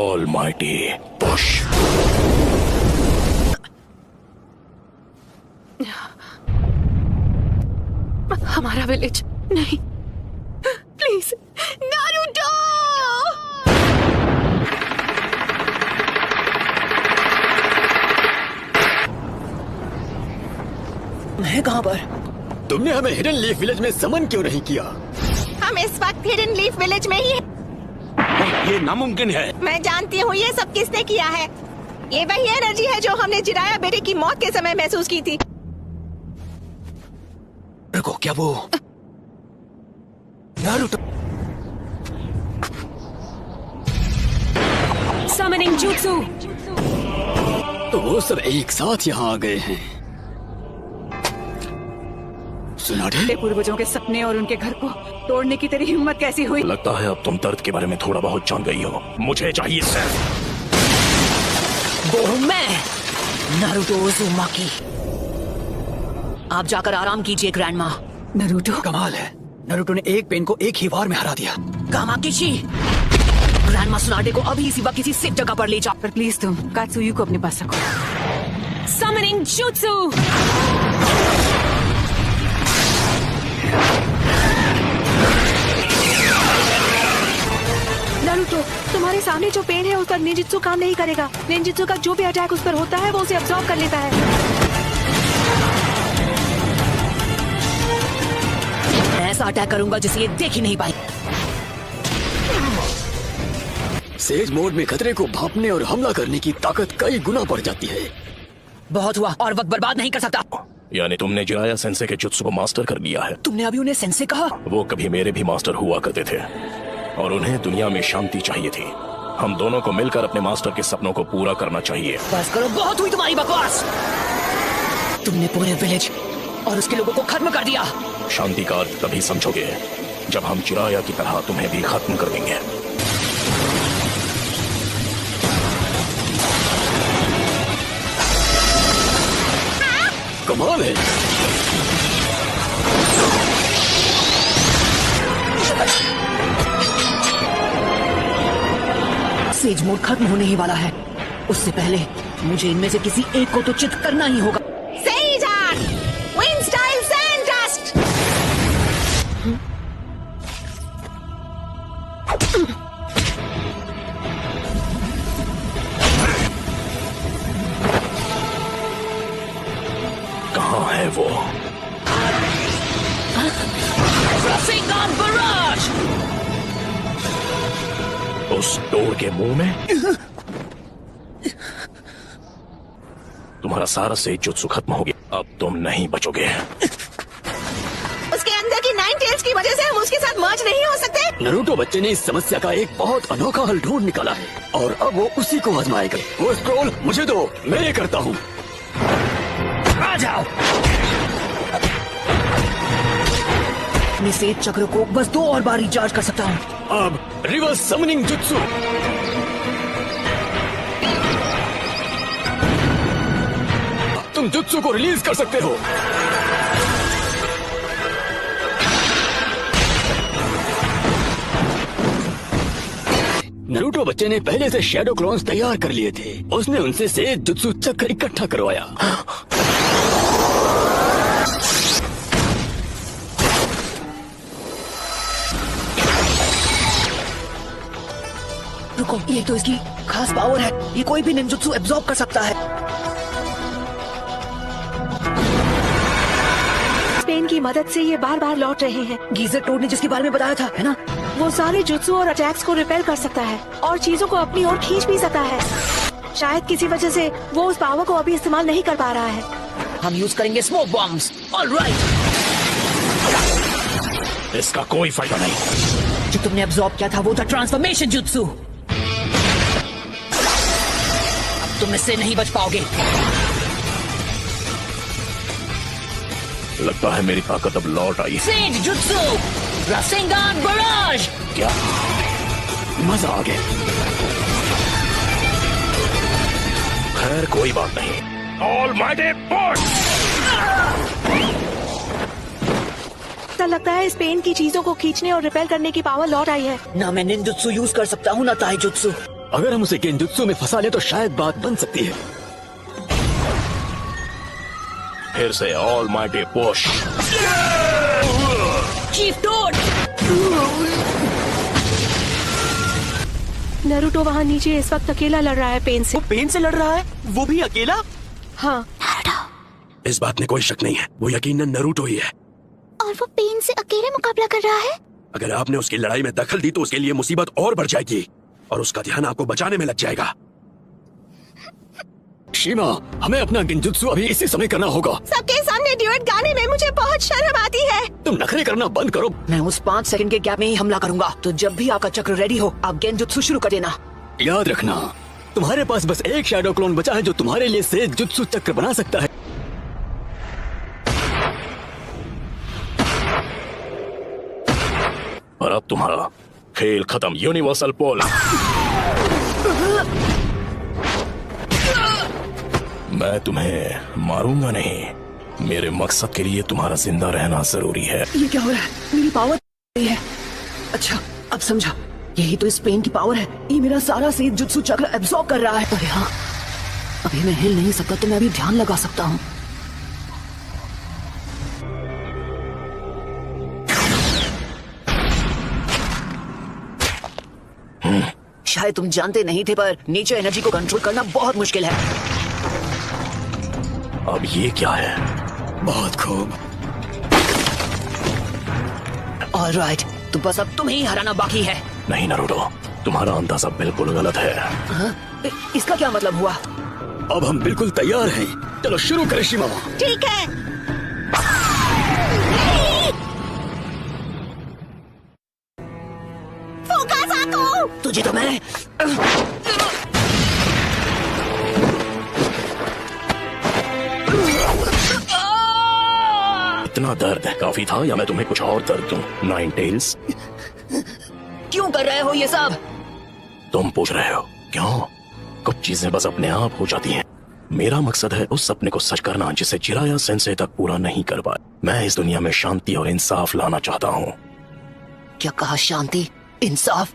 Almighty push. हमारा village नहीं, please Naruto. है कहाँ पर? तुमने हमें हिडन लीफ विलेज में समन क्यों नहीं किया? हम इस वक्त हिडन लीफ विलेज में ही हैं। ये नामुमकिन है। मैं जानती हूँ ये सब किसने किया है। ये वही एनर्जी है जो हमने जिराया बेटे की मौत के समय महसूस की थी। रुको, क्या वो नारुतो? Summoning jutsu। तो वो सब एक साथ यहाँ आ गए हैं। सुनाडे? पूर्वजों के सपने और उनके घर को तोड़ने की तेरी हिम्मत कैसी हुई? लगता है अब तुम दर्द के बारे में थोड़ा बहुत जान गई हो। मुझे चाहिए सिर्फ वो हूँ मैं, नारुतो उज़ुमाकी। आप जाकर आराम कीजिए ग्रैंड माँ। नारुतो, कमाल है, नारुतो ने एक पेन को एक ही वार में हरा दिया। कामाकिची, ग्रैंड माँ सुनाडे को अभी इसी वक्त किसी सेफ जगह पर ले जाओ। पर प्लीज तुम कात्सुयु को अपने पास रखो। Summoning jutsu। नारुतो, तुम्हारे सामने जो पेन है उस पर निंजित्सु काम नहीं करेगा। निंजित्सु का जो भी अटैक उस पर होता है वो उसे अब्सॉर्ब कर लेता है। ऐसा अटैक करूंगा जिसे ये देख ही नहीं पाई। सेज मोड में खतरे को भांपने और हमला करने की ताकत कई गुना बढ़ जाती है। बहुत हुआ, और वक्त बर्बाद नहीं कर सकता। यानी तुमने जिराया सेंसे के जुत्सु को मास्टर कर लिया है। तुमने अभी उन्हें सेंसे कहा? वो कभी मेरे भी मास्टर हुआ करते थे और उन्हें दुनिया में शांति चाहिए थी। हम दोनों को मिलकर अपने मास्टर के सपनों को पूरा करना चाहिए। बस करो, बहुत हुई तुम्हारी बकवास। तुमने पूरे विलेज और उसके लोगों को खत्म कर दिया। शांति का अर्थ तभी समझोगे जब हम जिराया की तरह तुम्हें भी खत्म कर देंगे। कमाल है। सेज मोड खत्म होने ही वाला है। उससे पहले मुझे इनमें से किसी एक को तो चित करना ही होगा। Says art, wind style sand dust. कहाँ है वो? Rasengan Barrage! उस डोर के मुंह में? तुम्हारा सारा सेज जुत्सु खत्म हो गया। अब तुम नहीं बचोगे। उसके अंदर की 9 टेल्स की वजह से हम उसके साथ मर्ज नहीं हो सकते। नारुतो बच्चे ने इस समस्या का एक बहुत अनोखा हल ढूंढ निकाला है और अब वो उसी को आजमाएगा। वो स्क्रॉल मुझे दो, मैं ये करता हूँ। आ जाओ। अपने सेज चक्र को बस 2 और बार रिचार्ज कर सकता हूँ। अब रिवर्स समनिंग जुत्सु। तुम जुत्सु को रिलीज कर सकते हो। नारुतो बच्चे ने पहले से शैडो क्लोन्स तैयार कर लिए थे। उसने उनसे सेज जुत्सु चक्र इकट्ठा करवाया। रुको, ये तो इसकी खास पावर है। ये कोई भी निंजुत्सु एब्जॉर्ब कर सकता है। पेन की मदद से ये बार बार लौट रहे हैं। गीजर टोड ने जिसके बारे में बताया था, है ना? वो सारे जुत्सु और अटैक्स को रिपेल कर सकता है और चीजों को अपनी ओर खींच भी सकता है। शायद किसी वजह से वो उस पावर को अभी इस्तेमाल नहीं कर पा रहा है। हम यूज करेंगे स्मोक बॉम्ब्स। ऑलराइट। इसका कोई फायदा नहीं। जो तुमने एब्जॉर्ब किया था वो था ट्रांसफॉर्मेशन जुत्सु। अब तुम इससे नहीं बच पाओगे। लगता है मेरी ताकत अब लौट आई। Sage jutsu, Rasengan barrage. क्या मजा आ गया। खैर कोई बात नहीं। Almighty push. ऐसा लगता है इस पेन की चीजों को खींचने और रिपेल करने की पावर लौट आई है। ना मैं निंजुत्सु यूज कर सकता हूँ ना ताईजुत्सु। अगर हम उसे गेंजुत्सु में फंसा ले तो शायद बात बन सकती है। फिर से almighty push. Chief toad! Naruto वहाँ नीचे इस वक्त अकेला लड़ रहा है पेन से। पेन से लड़ रहा है, वो भी अकेला। हाँ, इस बात में कोई शक नहीं है, वो यकीनन नरूटो ही है। और वो पेन से अकेले मुकाबला कर रहा है। अगर आपने उसकी लड़ाई में दखल दी तो उसके लिए मुसीबत और बढ़ जाएगी और उसका ध्यान आपको बचाने में लग जाएगा। शीमा, हमें अपना गेंजुत्सु अभी इसी समय करना होगा। सबके सामने ड्यूएट गाने में मुझे बहुत शर्म आती है। तुम नखरे करना बंद करो। मैं उस 5 सेकंड के गैप में ही हमला करूंगा, तो जब भी आपका चक्र रेडी हो आप गेंजुत्सु शुरू कर देना। याद रखना, तुम्हारे पास बस एक शैडो क्लोन बचा है जो तुम्हारे लिए से जुत्सु चक्र बना सकता है। और अब तुम्हारा खेल खत्म। यूनिवर्सल पोल। मैं तुम्हें मारूंगा नहीं। मेरे मकसद के लिए तुम्हारा जिंदा रहना जरूरी है। ये क्या हो रहा है? मेरी पावर है। अच्छा, अब समझा। यही तो इस पेन की पावर है। ये मेरा सारा सेज जुत्सु चक्र एब्सॉर्ब कर रहा है। अरे हाँ, अभी मैं हिल नहीं सकता तो मैं अभी ध्यान लगा सकता हूँ। शायद तुम जानते नहीं थे, पर नीचे एनर्जी को कंट्रोल करना बहुत मुश्किल है। अब ये क्या है? बहुत खूब। ऑलराइट, तो बस अब तुम्हें ही हराना बाकी है। नहीं नरूटो, तुम्हारा अंदाजा बिल्कुल गलत है। हाँ? इसका क्या मतलब हुआ? अब हम बिल्कुल तैयार हैं। चलो शुरू करें शीमा। ठीक है। फुकासाको! तुझे तो मैं इतना दर्द काफी था या मैं तुम्हें कुछ और दर्द दूं? नाइन टेल्स, क्यों कर रहे हो ये सब? तुम पूछ रहे हो क्यों? कुछ चीजें बस अपने आप हो जाती हैं। मेरा मकसद है उस सपने को सच करना जिसे जिराया सेंसे तक पूरा नहीं कर पाया। मैं इस दुनिया में शांति और इंसाफ लाना चाहता हूँ। क्या कहा? शांति, इंसाफ?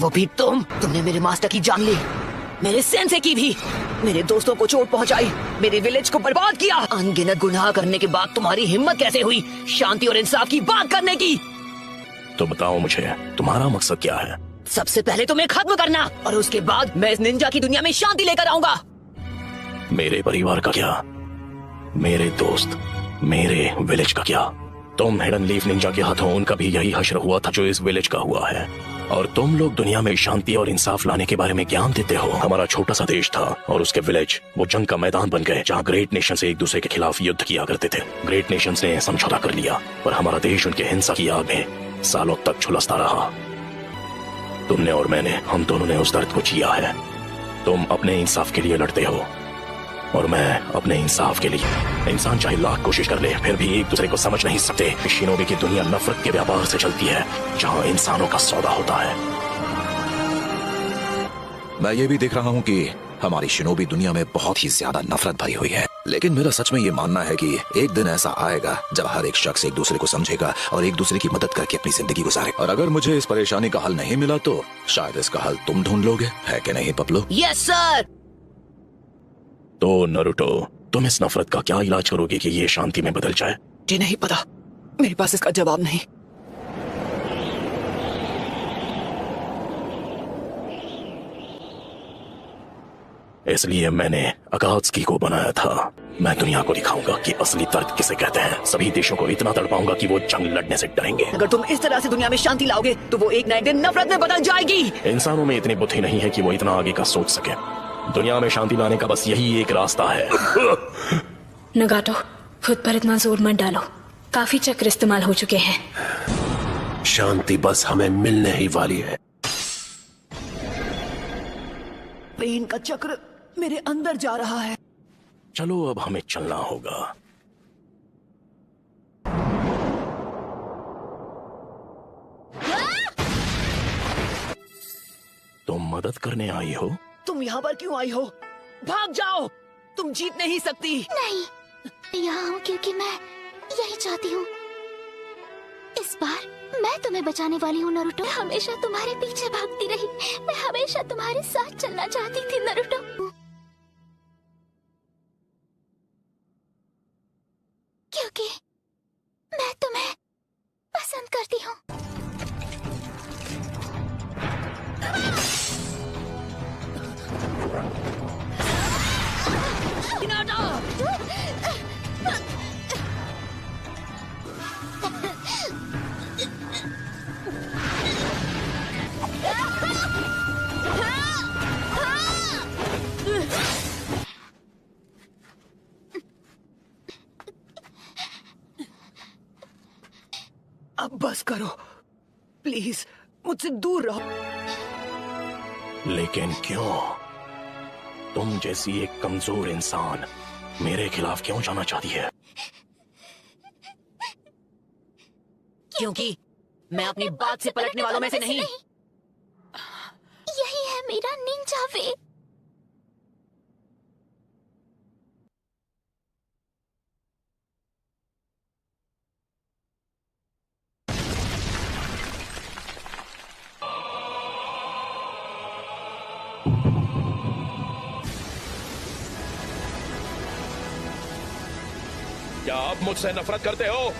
वो भी तुमने मेरे मास्टर की जान ली, मेरे सेंसे की भी, मेरे दोस्तों को चोट पहुंचाई, मेरे विलेज को बर्बाद किया। अनगिनत गुनाह करने के बाद तुम्हारी हिम्मत कैसे हुई शांति और इंसाफ की बात करने की? तो बताओ मुझे, तुम्हारा मकसद क्या है? सबसे पहले तुम्हें खत्म करना, और उसके बाद मैं इस निंजा की दुनिया में शांति लेकर आऊंगा। मेरे परिवार का क्या? मेरे दोस्त, मेरे विलेज का क्या? तुम हिडन लीफ निंजा के हाथों उनका भी यही हश्र हुआ था जो इस विलेज का हुआ है। और तुम लोग दुनिया में शांति और इंसाफ लाने के बारे में ज्ञान देते हो। हमारा छोटा सा देश था और उसके विलेज वो जंग का मैदान बन गए जहाँ ग्रेट नेशन से एक दूसरे के खिलाफ युद्ध किया करते थे। ग्रेट नेशन ने समझौता कर लिया पर हमारा देश उनके हिंसा की आग में सालों तक झुलसता रहा। तुमने और मैंने, हम दोनों ने उस दर्द को जिया है। तुम अपने इंसाफ के लिए लड़ते हो और मैं अपने इंसाफ के लिए। इंसान चाहे लाख कोशिश कर ले फिर भी एक दूसरे को समझ नहीं सकते। शिनोबी की दुनिया नफरत के व्यापार से चलती है जहाँ इंसानों का सौदा होता है। मैं ये भी देख रहा हूँ कि हमारी शिनोबी दुनिया में बहुत ही ज्यादा नफरत भरी हुई है, लेकिन मेरा सच में ये मानना है कि एक दिन ऐसा आएगा जब हर एक शख्स एक दूसरे को समझेगा और एक दूसरे की मदद करके अपनी जिंदगी गुजारे। और अगर मुझे इस परेशानी का हल नहीं मिला तो शायद इसका हल तुम ढूंढ लोगे, है कि नहीं पपलू? Yes sir. तो नरूटो, तुम इस नफरत का क्या इलाज करोगे कि ये शांति में बदल जाए? जी नहीं पता, मेरे पास इसका जवाब नहीं। इसलिए मैंने अकात्सुकी को बनाया था। मैं दुनिया को दिखाऊंगा कि असली दर्द किसे कहते हैं। सभी देशों को इतना तड़पाऊंगा कि वो जंग लड़ने से डरेंगे। अगर तुम इस तरह से दुनिया में शांति लाओगे तो वो एक ना एक दिन नफरत में बदल जाएगी। इंसानों में इतनी बुद्धि नहीं है कि वो इतना आगे का सोच सके। दुनिया में शांति लाने का बस यही एक रास्ता है। नगाटो, खुद पर इतना जोर मत डालो, काफी चक्र इस्तेमाल हो चुके हैं। शांति बस हमें मिलने ही वाली है। पेन का चक्र मेरे अंदर जा रहा है। चलो अब हमें चलना होगा। तुम मदद करने आई हो? तुम यहाँ पर क्यों आई हो? भाग जाओ, तुम जीत नहीं सकती। नहीं, मैं यहाँ हूँ क्योंकि मैं यही चाहती हूँ। इस बार मैं तुम्हें बचाने वाली हूँ नारुतो। मैं हमेशा तुम्हारे पीछे भागती रही। मैं हमेशा तुम्हारे साथ चलना चाहती थी नारुतो। क्योंकि मैं तुम्हें पसंद करती हूँ। अब बस करो प्लीज, मुझसे दूर रहो। लेकिन क्यों? तुम जैसी एक कमजोर इंसान मेरे खिलाफ क्यों जाना चाहती है? क्योंकि मैं अपनी बात से पलटने वालों में से नहीं। यही है मेरा निंजा वे। क्या आप मुझसे नफरत करते हो?